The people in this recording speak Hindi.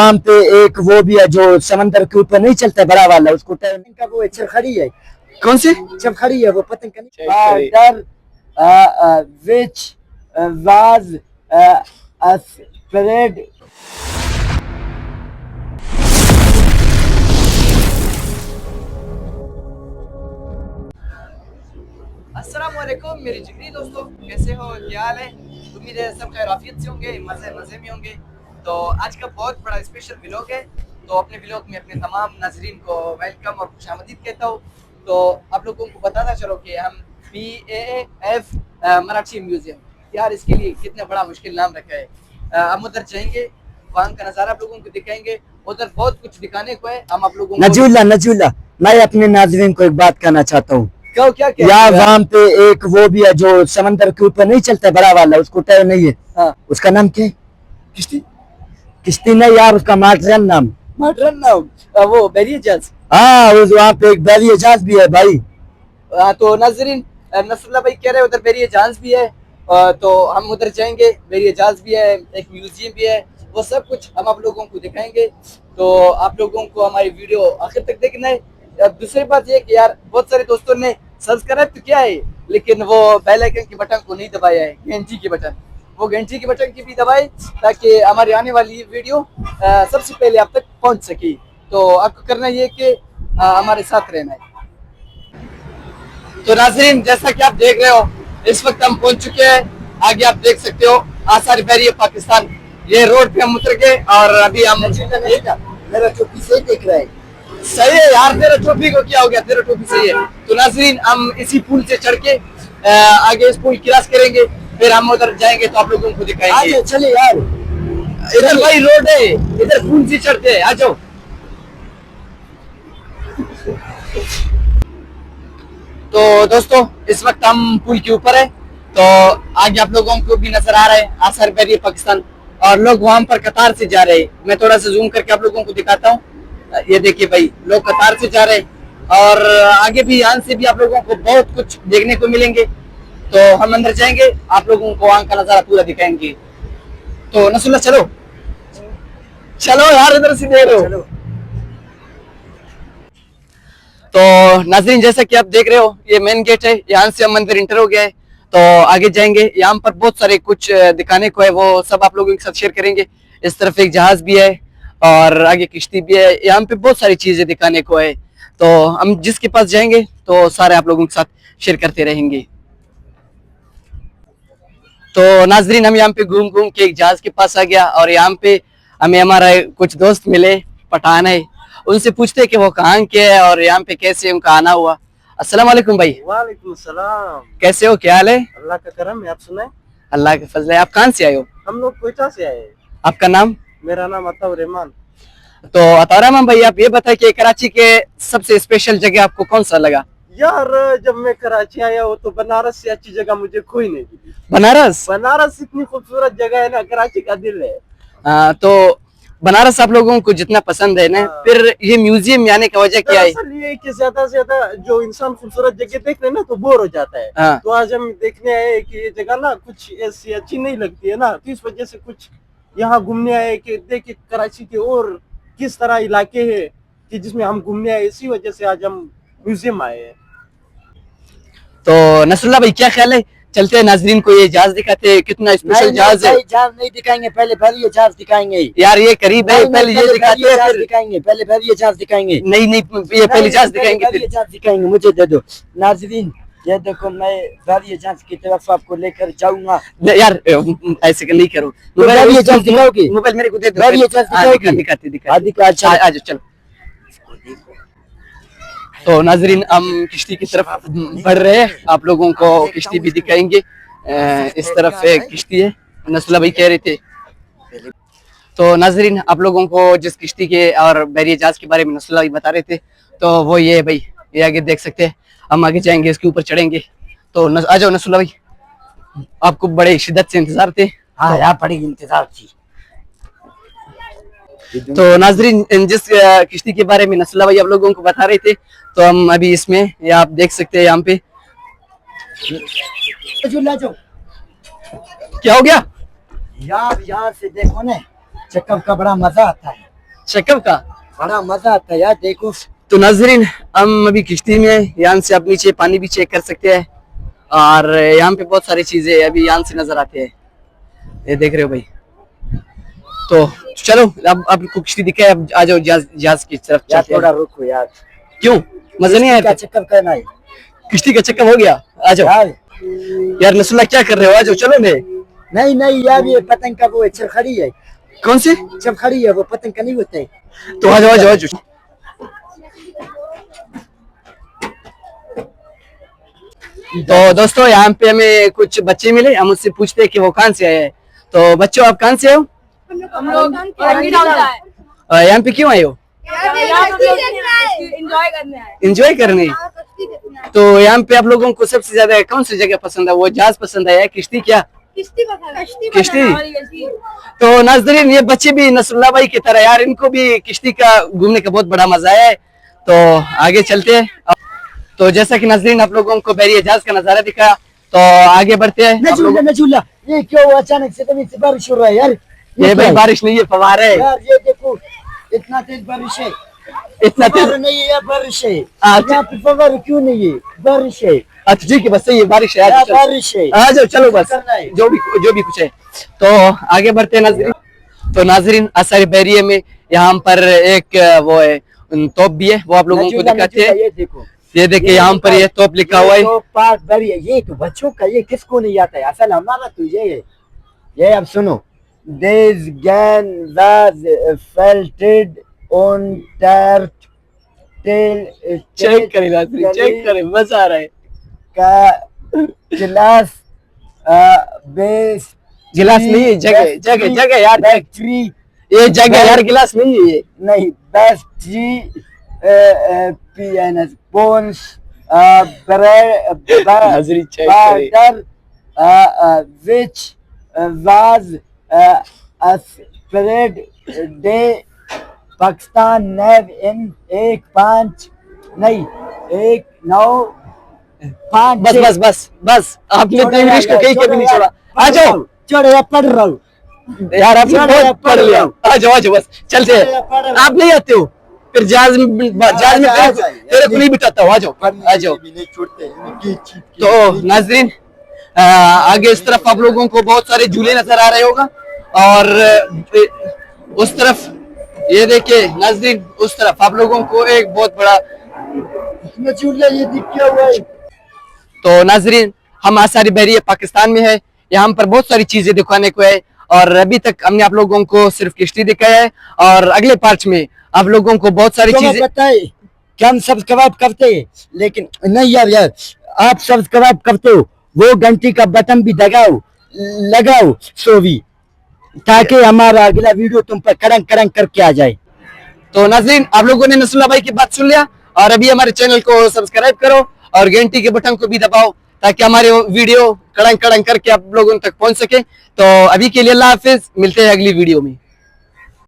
नाम पे एक वो भी है जो समंदर के ऊपर नहीं चलता बड़ा वाला, उसको का वो चरखड़ी है। कौन सी चरखड़ी है वो, पतंग का नहीं। which was spread अस्सलाम वालेकुम मेरे जिगरी दोस्तों, कैसे हो, क्या हाल है। उम्मीद है सब खैराफियत से होंगे, मजे मजे में होंगे। तो आज का बहुत बड़ा स्पेशल व्लॉग है। तो अपने व्लॉग में अपने तमाम नाजरीन को वेलकम और खुशामदीद कहता हूँ। तो आप लोगों को बताता चलो कि हम PAF मराठी म्यूजियम, यार इसके लिए कितना बड़ा मुश्किल नाम रखा है। हम उधर जाएंगे, वहाँ का नज़ारा आप लोगों को दिखाएंगे। उधर बहुत कुछ दिखाने को है। हम आप लोगों को नजूल्ला, मैं अपने नाजरीन को एक बात कहना चाहता हूँ। क्या यार वहाँ पे एक वो भी है जो समंदर के ऊपर नहीं चलता बड़ा वाला, उसको टैर नहीं है। हाँ। उसका नाम क्या है? किश्ती किश्ती नहीं यार, उसका मॉडर्न नाम वो बैरियर जहाज। हाँ, वहाँ पे एक बैरियर जहाज भी है भाई। तो नाजरीन, नसरुल्लाह भाई कह रहे हैं उधर बैरियर जहाज भी है। तो हम उधर जाएंगे, बैरियर जहाज भी है, एक म्यूजियम भी है, वो सब कुछ हम आप लोगों को दिखाएंगे। तो आप लोगों को हमारी वीडियो आखिर तक देखना है। दूसरी बात ये कि यार बहुत सारे दोस्तों ने सब्सक्राइब तो किया है, लेकिन वो बेल आइकन के बटन को नहीं दबाया है, घंटी के बटन, वो घंटी के बटन की भी दबाए ताकि हमारी आने वाली वीडियो सबसे पहले आप तक पहुंच सके। तो आपको करना ये कि हमारे साथ रहना है। तो नाज़रीन, जैसा कि आप देख रहे हो, इस वक्त हम पहुंच चुके हैं। आगे आप देख सकते हो आसार बैरियर पाकिस्तान, ये रोड पे हम उतर गए और अभी हम मेरा टोपी से देख रहा है। सही है यार, तेरा टोपी को क्या हो गया, तेरा टोपी सही है। तो नाज़रीन, हम इसी पुल से चढ़ के आगे इस पुल क्रॉस करेंगे, फिर हम उधर जाएंगे तो आप लोगों को दिखाएंगे। चले यार, इधर भाई रोड है, इधर पुल से चढ़ते हैं, आ जाओ। तो दोस्तों, इस वक्त हम पुल के ऊपर है। तो आगे आप लोगों को भी नजर आ रहा है आसार बैरियर पाकिस्तान, और लोग वहां पर कतार से जा रहे हैं। मैं थोड़ा सा जूम करके आप लोगों को दिखाता हूँ। ये देखिए भाई, लोग कतार से जा रहे हैं और आगे भी यहाँ से भी आप लोगों को बहुत कुछ देखने को मिलेंगे। तो हम अंदर जाएंगे, आप लोगों को वहां का नजारा पूरा दिखाएंगे। तो नसरुल्ला चलो चलो यार, इधर से देख रहे हो। तो नाज़रीन, जैसा कि आप देख रहे हो, ये मेन गेट है, यहाँ से हम मंदिर इंटर हो गया है। तो आगे जाएंगे, यहाँ पर बहुत सारे कुछ दिखाने को है, वो सब आप लोगों के साथ शेयर करेंगे। इस तरफ एक जहाज भी है और आगे किश्ती भी है, यहाँ पे बहुत सारी चीजें दिखाने को है। तो हम जिसके पास जाएंगे तो सारे आप लोगों के साथ शेयर करते रहेंगे। तो नाज़रीन, हम यहाँ पे घूम घूम के एक जहाज के पास आ गया और यहाँ पे हमें हमारा कुछ दोस्त मिले, पठान है। उनसे पूछते कि वो कहाँ के है और यहाँ पे कैसे उनका आना हुआ। अस्सलाम वालेकुम भाई। वालेकुम सलाम। कैसे हो, क्या हाल है? अल्लाह का करम है, आप सुनाए। अल्लाह के फजल है। आप कहाँ से आए हो? हम लोग कोयटा से आए। आपका नाम? मेरा नाम अताउर रहमान। तो अताउर रहमान भाई, आप ये बताए कि कराची के सबसे स्पेशल जगह आपको कौन सा लगा? यार जब मैं कराची आया हूँ तो बनारस से अच्छी जगह मुझे कोई नहीं मिली। बनारस इतनी खूबसूरत जगह है ना, कराची का दिल है। तो बनारस आप लोगों को जितना पसंद है ना, फिर ये म्यूजियम में आने का वजह क्या है? ये कि ज्यादा से ज्यादा जो इंसान खूबसूरत जगह देख रहे ना तो बोर हो जाता है। तो आज हम देखने आए कि ये जगह ना कुछ ऐसी अच्छी नहीं लगती है ना, तो इस वजह से कुछ यहाँ घूमने आए कि देखे कराची के और किस तरह इलाके है कि जिसमें हम घूमने आए। इसी वजह से आज हम म्यूजियम आए हैं। तो नसरुल्ला भाई, क्या ख्याल है, चलते हैं नाजरीन को ये जहाज दिखाते हैं, कितना स्पेशल जहाज है। जहाज नहीं दिखाएंगे, पहले बैरियर जहाज दिखाएंगे यार, ये करीब है, पहले ये दिखाते हैं, फिर दिखाएंगे, पहले बैरियर जहाज दिखाएंगे। नहीं, ये पहले जहाज दिखाएंगे, फिर जहाज दिखाएंगे। मुझे दे दो नाजरीन, ये देखो, मैं बैरियर जहाज की तरफ आपको लेकर जाऊंगा। यार ऐसे नहीं करो, बैरियर जहाज दिखाओगे? मोबाइल मेरे को दे दो। बैरियर जहाज दिखाओगे? दिखाते। आ जाओ, चलो। तो नाजरीन, हम किश्ती की तरफ बढ़ रहे हैं, आप लोगों को किश्ती भी दिखाएंगे। इस तरफ एक किश्ती है, नसरुल्ला भाई कह रहे थे। तो नाजरीन, आप लोगों को जिस किश्ती के और बैरियर जहाज के बारे में नसरुल्ला भाई बता रहे थे, तो वो ये है भाई, ये आगे देख सकते हैं। हम आगे जाएंगे, इसके ऊपर चढ़ेंगे। तो आ जाओ नसरुल्ला भाई, आपको बड़े शिद्दत से इंतजार थे। हाँ यार, बड़ी इंतजार थी। तो नाजरीन, जिस किश्ती के बारे में नसरुल्ला भाई आप लोगों को बता रहे थे, तो हम अभी इसमें, ये आप देख सकते हैं, यहाँ पे क्या हो गया यार, यहाँ से देखो ना, चक्कर का बड़ा मजा आता है। चक्कब का। बड़ा मजा आता है यार, देखो। तो नाजरीन हम अभी किश्ती में हैं, यहाँ से आप नीचे पानी भी चेक कर सकते हैं और यहाँ पे बहुत सारी चीजें अभी यहाँ से नजर आते हैं, ये देख रहे हो भाई। तो चलो अब आपको किश्ती दिखा है, अब आ जाओ जहाज की तरफ यार चलते हैं। थोड़ा रुको यार, क्यों मजा नहीं आया? चक्कर करना है किश्ती का चक्कर हो गया, आ जाओ यार। यार। नसरुल्लाह क्या कर रहे हो, आ जाओ चलो। मैं नहीं नहीं यार, ये पतंग का वो चरखड़ी है। कौन सी चरखड़ी है, वो पतंग का नहीं होता है। तो आ जाओ आ जाओ आ जाओ। तो दोस्तों यहाँ पे हमें कुछ बच्चे मिले, हम उससे पूछते हैं कि वो कहाँ से आए हैं। तो बच्चों आप कहाँ से हो? हम लोग यहाँ पे क्यों आए हो? एंजॉय करने। तो यहाँ पे आप लोगों को सबसे ज्यादा कौन सी जगह पसंद है? वो जहाज पसंद है या किश्ती? क्या किश्ती? तो नाज़रीन ये बच्चे भी नसरुल्लाह भाई की तरह यार, इनको भी किश्ती का घूमने का बहुत बड़ा मजा है। तो आगे चलते हैं। तो जैसा कि नाज़रीन आप लोगों को बहरी जहाज का नजारा दिखा, तो आगे बढ़ते हैं। नजूला ये क्यों अचानक से तभी से बारिश हो रहा है यार? ये भाई बारिश नहीं है, फव्वारा है यार। ये देखो इतना तेज बारिश है। इतना तेज नहीं है यार, बारिश है। अच्छा। यहाँ पे फव्वारा क्यों नहीं है? बारिश है। अच्छा ठीक है, बस सही है, बारिश है। यार बारिश है। आ जाओ चलो बस, करना है। जो भी कुछ है। तो आगे बढ़ते हैं नाज़रीन। तो नाज़रीन असर बहरिए में यहाँ पर एक वो है तोप भी है, वो आप लोगों को दिखाते हैं। ये देखो, ये देखिए यहाँ पर ये तोप लिखा हुआ है। तो पार्क बड़ी है, ये तो बच्चों का, ये किसको नहीं आता है? असल हमारा तो ये है। ये अब सुनो, this gun was felted on dirt till check करें नाज़रीन, चेक करें, मजा आ रहा है। का गिलास बेस गिलास नहीं है, जगह जगह जगह यार, बैटरी ये जगह यार, गिलास नहीं है ये। नहीं, बैटरी PNS bones नाज़रीन चेक करें। butter which was spread day Pakistan नेव इन 1-5 बस बस बस बस, आपने तो इंग्लिश को कहीं भी नहीं छोड़ा। आ जाओ छोड़ो, पढ़ रहा हूँ यार, आपने बहुत पढ़ लिया। आ जाओ बस चलते हैं। आप नहीं आते हो फिर जहाज में तेरे को नहीं बिठाता हूँ। आ जाओ। तो नाज़रीन आगे इस तरफ आप लोगों को बहुत सारे झूले नजर आ रहे होगा, और उस तरफ ये देखिए नाज़रीन, उस तरफ आप लोगों को एक बहुत बड़ा झूला ये दिख क्या हुआ है। तो नाज़रीन हम आसारी बहरिया पाकिस्तान में है, यहाँ पर बहुत सारी चीजें दिखाने को है, और अभी तक हमने आप लोगों को सिर्फ किश्ती दिखाया है, और अगले पार्ट में आप लोगों को बहुत सारी चीजें बताए कि हम सब्सक्राइब करते हैं, लेकिन नहीं यार आप सब्सक्राइब करते हो, वो घंटी का बटन भी लगाओ सोवी, ताकि हमारा अगला वीडियो तुम पर कड़ंग कड़ंग करके आ जाए। तो नाज़रीन आप लोगों ने नसरुल्लाह भाई की बात सुन लिया, और अभी हमारे चैनल को सब्सक्राइब करो और घंटी के बटन को भी दबाओ, ताकि हमारे वीडियो कड़ंग कड़ंग करके आप लोगों तक पहुंच सके। तो अभी के लिए अल्लाह हाफिज, मिलते हैं अगली वीडियो में।